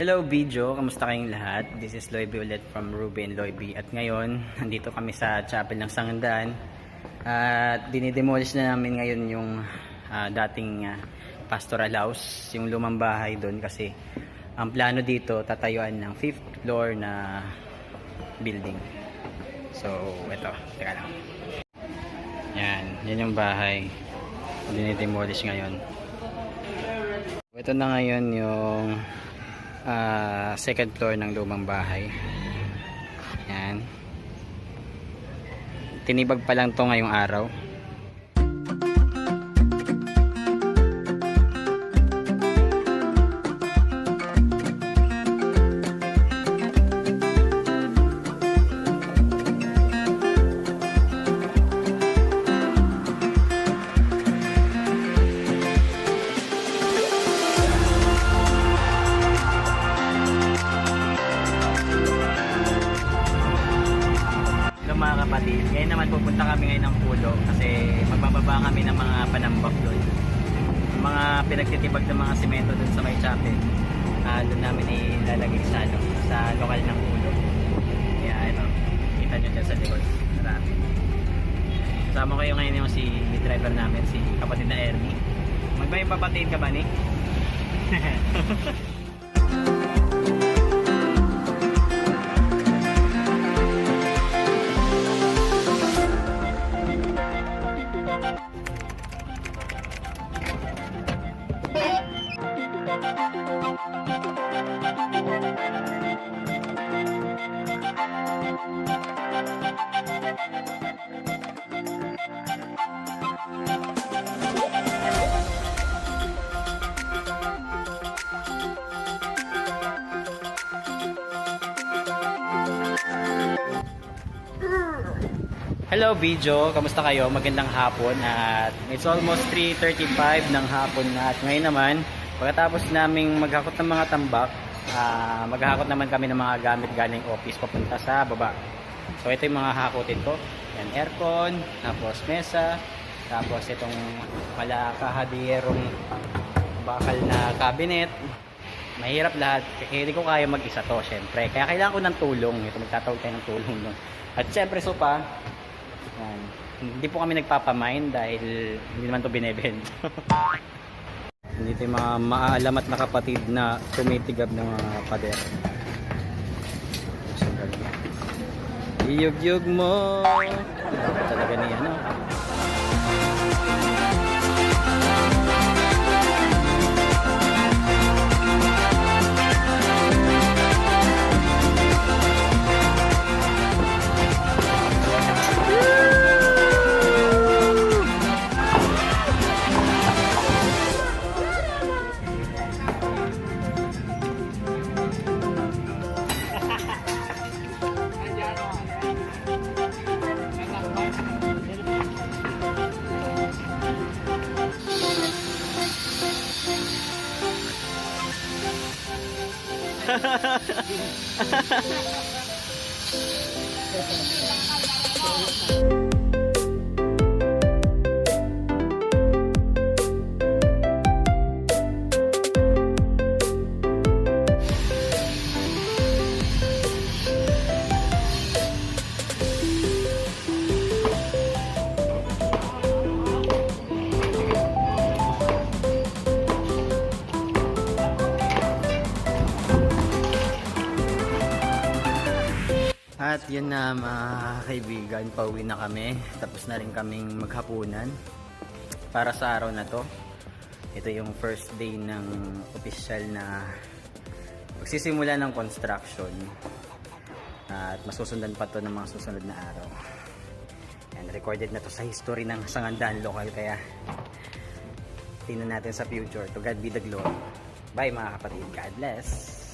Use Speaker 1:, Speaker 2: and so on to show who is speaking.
Speaker 1: Hello video, kamusta kayong lahat? This is Loiby ulit from Ruby and Loiby. At ngayon, nandito kami sa chapel ng Sangandaan. At dinidemolish na namin ngayon yung dating pastoral house, yung lumang bahay doon. Kasi ang plano dito, tatayuan ng 5th floor na building. So, ito, teka lang. Yan yung bahay. Dinidemolish ngayon. Ito na ngayon yung second floor ng lumang bahay. Yan. Tinibag pa lang to ngayong araw. Mga kapatid, ngayon naman pupunta kami ngayon ng Pulo kasi magbababa kami ng mga panambak doon, mga pinagtitibag ng mga simento doon sa may chapel. Doon namin ilalagay sa lokal ng Pulo. Kaya ito, kita nyo dyan sa likod, marami. Kasama kayo ngayon yung si driver namin, si kapatid na Ernie. Magbayang papatid ka ba, Nick? Hello video, kamusta kayo? Magandang hapon at it's almost 3:35 ng hapon na at ngayon naman pagkatapos naming maghakot ng mga tambak, maghahakot naman kami ng mga gamit galing office papunta sa baba. So ito yung mga hakotin ko. Yan, aircon, tapos mesa, tapos itong malakahadierong bakal na cabinet. Mahirap lahat, kaya hindi ko kaya mag-isa to syempre. Kaya kailangan ko ng tulong. Ito, magtatawag tayo ng tulong nun. At syempre sopa. Yan. Hindi po kami nagpapamind dahil hindi naman to binebenta. Dito yung mga maaalamat na kapatid na tumitigab ng mga pader. Iyog-yog mo. Talaga niya, no? At yun na mga kaibigan, pauwi na kami. Tapos na rin kaming maghapunan para sa araw na to. Ito yung first day ng official na pagsisimula ng construction. At masusundan pa to ng mga susunod na araw. And recorded na to sa history ng Sangandaan lokal. Kaya tingnan natin sa future. To God be the glory. Bye mga kapatid. God bless.